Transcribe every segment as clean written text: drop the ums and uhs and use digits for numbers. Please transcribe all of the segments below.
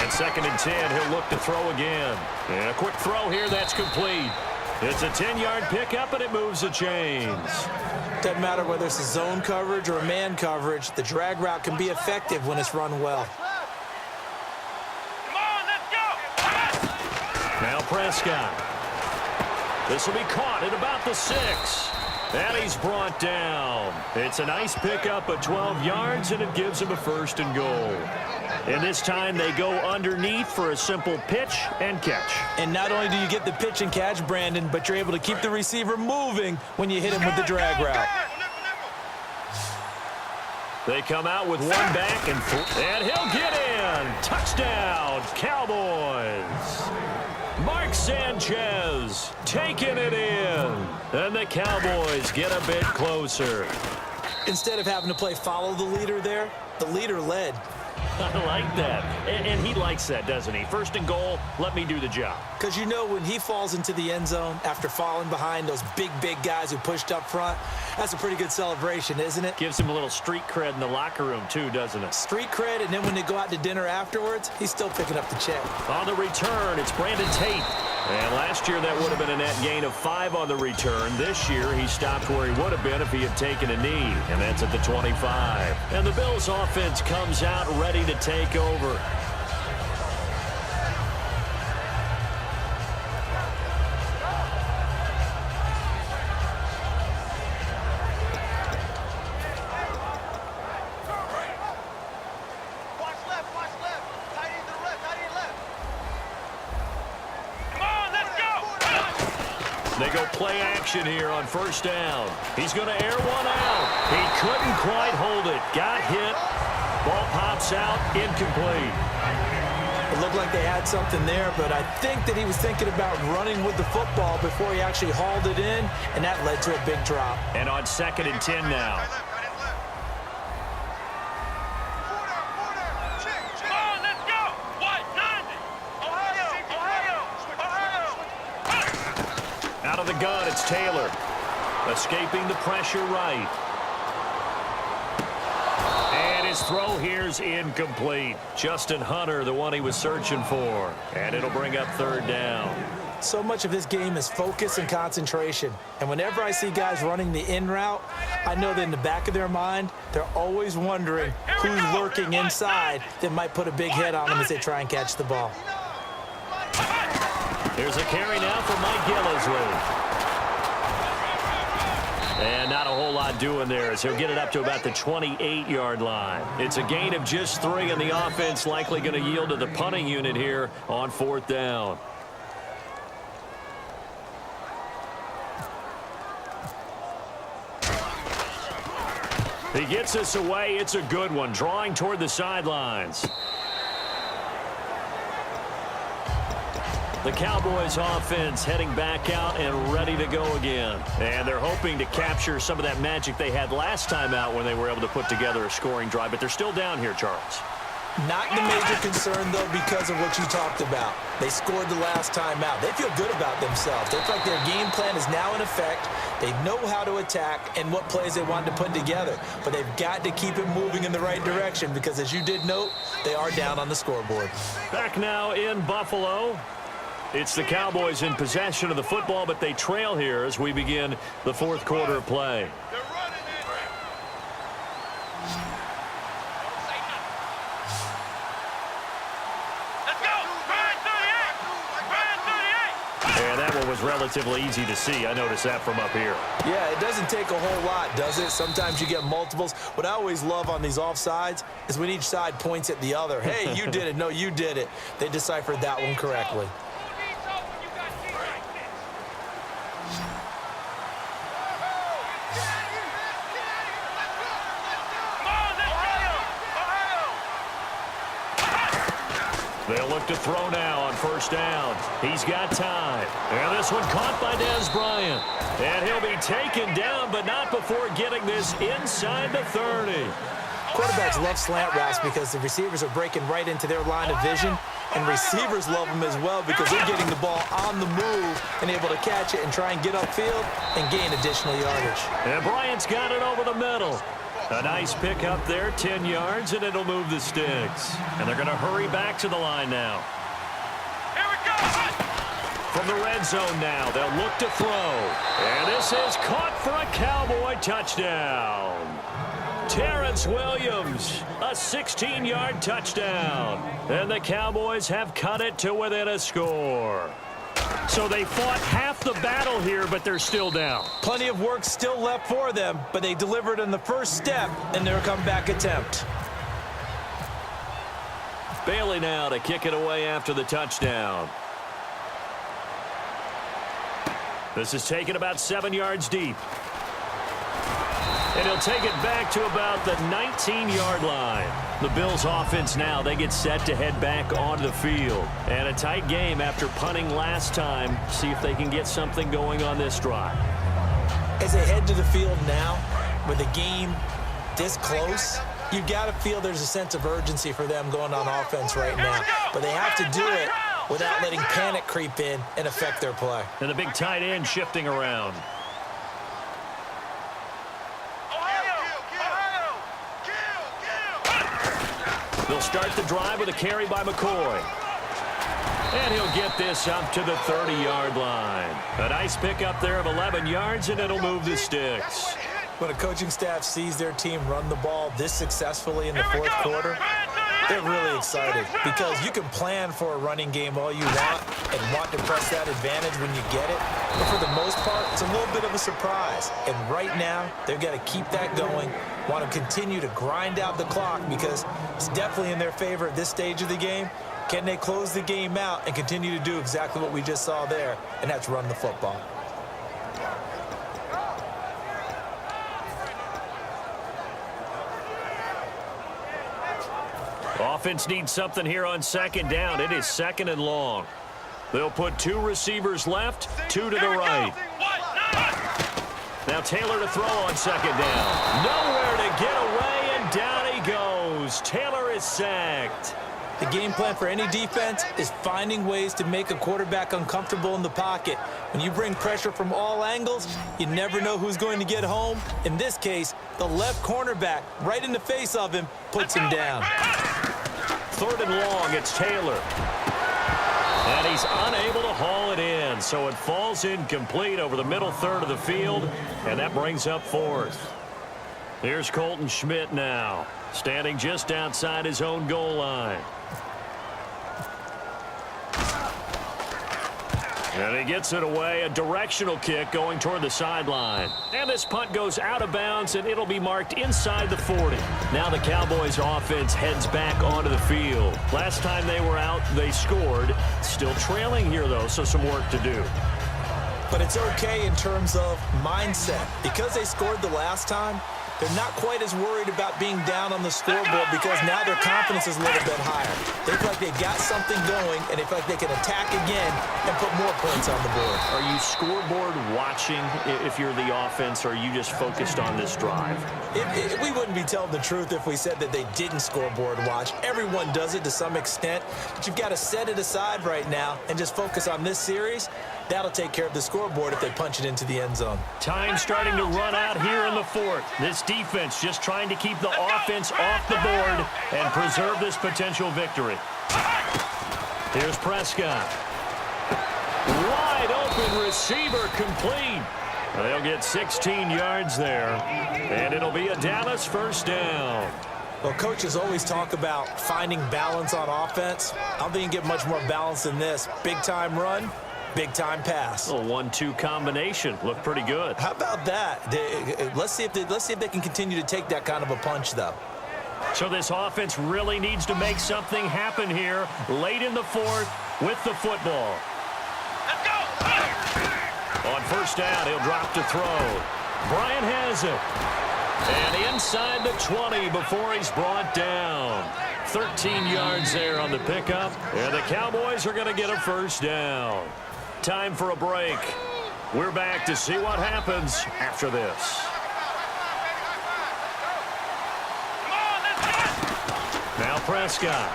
And 2nd and 10, he'll look to throw again. And a quick throw here, that's complete. It's a 10-yard pickup, and it moves the chains. Doesn't matter whether it's a zone coverage or a man coverage, the drag route can be effective when it's run well. Come on, let's go. Now Prescott. This will be caught at about the 6. And he's brought down. It's a nice pickup of 12 yards, and it gives him a 1st and goal. And this time they go underneath for a simple pitch and catch. And not only do you get the pitch and catch, Brandon, but you're able to keep the receiver moving when you hit him with the drag route. They come out with one back, and he'll get in. Touchdown, Cowboys. Mark Sanchez taking it in. And the Cowboys get a bit closer. Instead of having to play follow the leader there, the leader led. I like that. And he likes that, doesn't he? 1st and goal, let me do the job. Because you know when he falls into the end zone after falling behind those big guys who pushed up front, that's a pretty good celebration, isn't it? Gives him a little street cred in the locker room, too, doesn't it? Street cred, and then when they go out to dinner afterwards, he's still picking up the check. On the return, it's Brandon Tate. And last year, that would have been a net gain of 5 on the return. This year, he stopped where he would have been if he had taken a knee, and that's at the 25. And the Bills' offense comes out ready to take over. They go play action here on 1st down. He's going to air one out. He couldn't quite hold it. Got hit. Ball pops out. Incomplete. It looked like they had something there, but I think that he was thinking about running with the football before he actually hauled it in, and that led to a big drop. And on 2nd and 10 now. Out of the gun, it's Taylor. Escaping the pressure right. And his throw here's incomplete. Justin Hunter, the one he was searching for. And it'll bring up 3rd down. So much of this game is focus and concentration. And whenever I see guys running the in route, I know that in the back of their mind, they're always wondering who's lurking inside that might put a big hit on them as they try and catch the ball. Here's a carry now for Mike Gillislee. And not a whole lot doing there as he'll get it up to about the 28-yard line. It's a gain of just 3, and the offense likely going to yield to the punting unit here on 4th down. He gets us away. It's a good one, drawing toward the sidelines. The Cowboys offense heading back out and ready to go again. And they're hoping to capture some of that magic they had last time out when they were able to put together a scoring drive. But they're still down here, Charles. Not the major concern, though, because of what you talked about. They scored the last time out. They feel good about themselves. They feel like their game plan is now in effect. They know how to attack and what plays they want to put together. But they've got to keep it moving in the right direction because, as you did note, they are down on the scoreboard. Back now in Buffalo. It's the Cowboys in possession of the football, but they trail here as we begin the 4th quarter of play. And that one was relatively easy to see. I noticed that from up here. Yeah, it doesn't take a whole lot, does it? Sometimes you get multiples. What I always love on these offsides is when each side points at the other. Hey, you did it. No, you did it. They deciphered that one correctly. They'll look to throw now on 1st down. He's got time. And this one caught by Dez Bryant. And he'll be taken down, but not before getting this inside the 30. Quarterbacks love slant routes because the receivers are breaking right into their line of vision. And receivers love them as well because they're getting the ball on the move and able to catch it and try and get upfield and gain additional yardage. And Bryant's got it over the middle. A nice pick up there, 10 yards, and it'll move the sticks. And they're going to hurry back to the line now. Here we go. From the red zone now, they'll look to throw. And this is caught for a Cowboy touchdown. Terrence Williams, a 16-yard touchdown. And the Cowboys have cut it to within a score. So they fought half the battle here, but they're still down. Plenty of work still left for them, but they delivered in the first step in their comeback attempt. Bailey now to kick it away after the touchdown. This is taken about 7 yards deep. And he'll take it back to about the 19-yard line. The Bills offense now, they get set to head back onto the field. And a tight game after punting last time. See if they can get something going on this drive. As they head to the field now, with the game this close, you've got to feel there's a sense of urgency for them going on offense right now. But they have to do it without letting panic creep in and affect their play. And the big tight end shifting around. They'll start the drive with a carry by McCoy. And he'll get this up to the 30-yard line. A nice pickup there of 11 yards, and it'll move the sticks. When a coaching staff sees their team run the ball this successfully in the fourth quarter, they're really excited because you can plan for a running game all you want to press that advantage when you get it. But for the most part, it's a little bit of a surprise. And right now, they've got to keep that going, want to continue to grind out the clock because it's definitely in their favor at this stage of the game. Can they close the game out and continue to do exactly what we just saw there, and that's run the football? Offense needs something here on second down. It is second and long. They'll put 2 receivers left, 2 to the right. Now Taylor to throw on second down. Nowhere to get away, and down he goes. Taylor is sacked. The game plan for any defense is finding ways to make a quarterback uncomfortable in the pocket. When you bring pressure from all angles, you never know who's going to get home. In this case, the left cornerback, right in the face of him, puts him down. Third and long, it's Taylor. And he's unable to haul it in, so it falls incomplete over the middle third of the field, and that brings up fourth. Here's Colton Schmidt now, standing just outside his own goal line. And he gets it away, a directional kick going toward the sideline. And this punt goes out of bounds, and it'll be marked inside the 40. Now the Cowboys offense heads back onto the field. Last time they were out, they scored. Still trailing here, though, so some work to do. But it's okay in terms of mindset. Because they scored the last time, they're not quite as worried about being down on the scoreboard because now their confidence is a little bit higher. They feel like they've got something going, and they feel like they can attack again and put more points on the board. Are you scoreboard watching if you're the offense, or are you just focused on this drive? We wouldn't be telling the truth if we said that they didn't scoreboard watch. Everyone does it to some extent, but you've got to set it aside right now and just focus on this series. That'll take care of the scoreboard if they punch it into the end zone. Time starting to run out here in the fourth. This defense just trying to keep the offense off the board and preserve this potential victory. Here's Prescott. Wide open receiver complete. They'll get 16 yards there, and it'll be a Dallas first down. Well, coaches always talk about finding balance on offense. I don't think you can get much more balance than this. Big-time run, big-time pass. A 1-2 combination. Looked pretty good. How about that? Let's see if they can continue to take that kind of a punch, though. So this offense really needs to make something happen here late in the fourth with the football. Let's go. On first down, he'll drop to throw. Bryant has it. And inside the 20 before he's brought down. 13 yards there on the pickup. And the Cowboys are going to get a first down. Time for a break. We're back to see what happens after this. Now Prescott.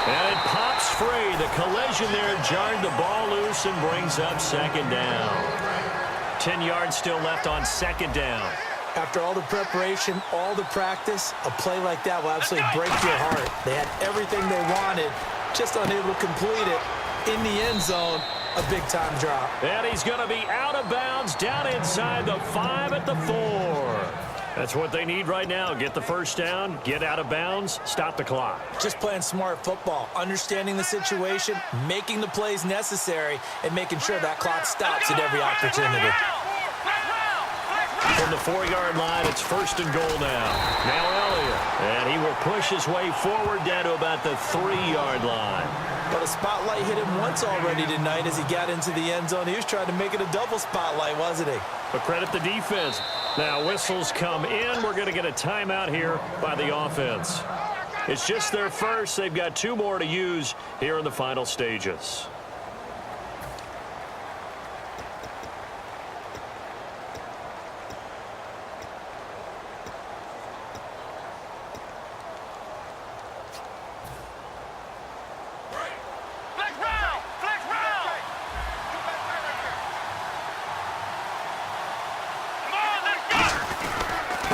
And it pops free. The collision there jarred the ball loose and brings up second down. 10 yards still left on second down. After all the preparation, all the practice, a play like that will absolutely break your heart. They had everything they wanted, just unable to complete it. In the end zone, a big-time drop. And he's going to be out of bounds down inside the 5 at the 4. That's what they need right now. Get the first down, get out of bounds, stop the clock. Just playing smart football, understanding the situation, making the plays necessary, and making sure that clock stops at every opportunity. From the 4-yard line, it's first and goal now. Now Elliott, and he will push his way forward down to about the 3-yard line. Well, the spotlight hit him once already tonight as he got into the end zone. He was trying to make it a double spotlight, wasn't he? But credit the defense. Now whistles come in. We're going to get a timeout here by the offense. It's just their first. They've got 2 more to use here in the final stages.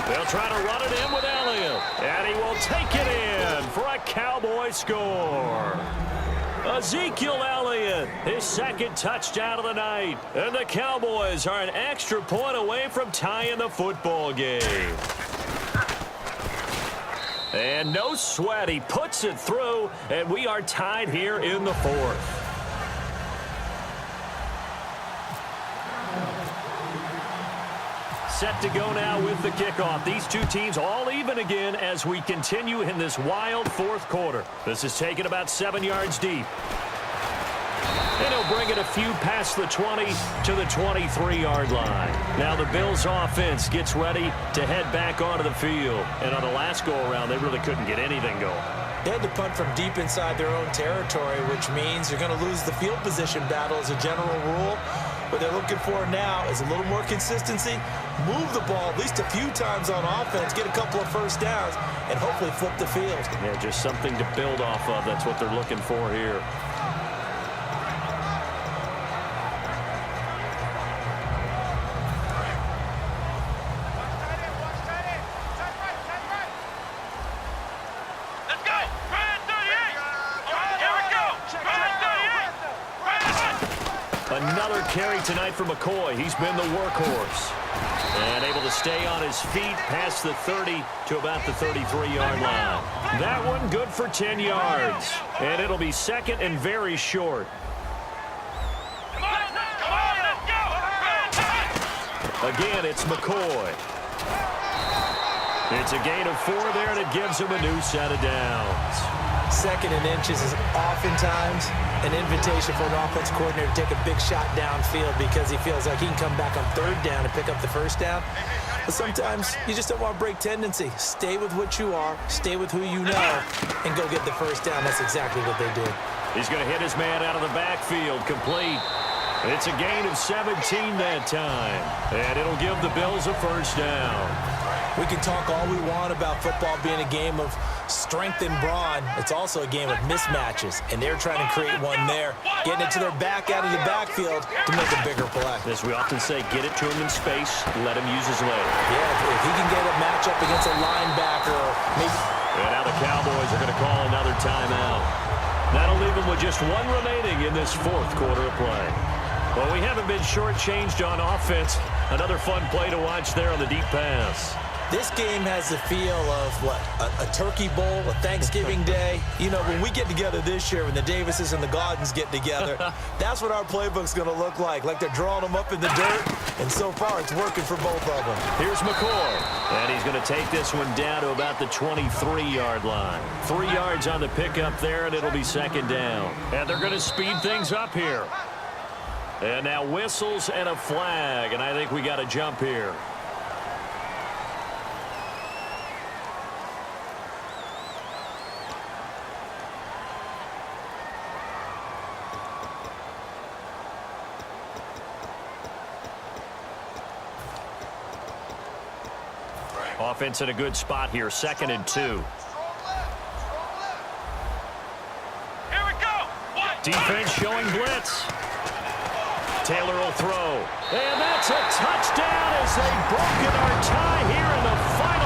They'll try to run it in with Elliott, and he will take it in for a Cowboy score. Ezekiel Elliott, his second touchdown of the night, and the Cowboys are an extra point away from tying the football game. And no sweat, he puts it through, and we are tied here in the 4th. Set to go now with the kickoff. These two teams all even again as we continue in this wild 4th quarter. This is taken about 7 yards deep. And he'll bring it a few past the 20 to the 23-yard line. Now the Bills offense gets ready to head back onto the field. And on the last go-around, they really couldn't get anything going. They had to punt from deep inside their own territory, which means you're going to lose the field position battle as a general rule. What they're looking for now is a little more consistency, move the ball at least a few times on offense, get a couple of first downs, and hopefully flip the field. Yeah, just something to build off of. That's what they're looking for here. Another carry tonight for McCoy. He's been the workhorse. And able to stay on his feet past the 30 to about the 33-yard line. That one good for 10 yards. And it'll be second and very short. Again, it's McCoy. It's a gain of 4 there, and it gives him a new set of downs. Second and inches is oftentimes an invitation for an offense coordinator to take a big shot downfield because he feels like he can come back on 3rd down and pick up the first down. But sometimes you just don't want to break tendency. Stay with what you are, stay with who you know, and go get the first down. That's exactly what they did. He's going to hit his man out of the backfield, complete. It's a gain of 17 that time, and it'll give the Bills a first down. We can talk all we want about football being a game of strength and brawn. It's also a game of mismatches, and they're trying to create one there, getting it to their back out of the backfield to make a bigger play. As we often say, get it to him in space, let him use his leg. Yeah, if he can get a matchup against a linebacker or maybe... And now the Cowboys are going to call another timeout. That'll leave them with just 1 remaining in this 4th quarter of play. Well, we haven't been shortchanged on offense. Another fun play to watch there on the deep pass. This game has the feel of, what, a turkey bowl, a Thanksgiving day. You know, when we get together this year, when the Davises and the Gaudens get together, that's what our playbook's going to look like they're drawing them up in the dirt, and so far it's working for both of them. Here's McCoy, and he's going to take this one down to about the 23-yard line. 3 yards on the pickup there, and it'll be second down. And they're going to speed things up here. And now whistles and a flag, and I think we got a jump here. Offense in a good spot here, 2nd and 2. Here we go. Defense showing blitz. Taylor will throw. And that's a touchdown as they've broken our tie here in the final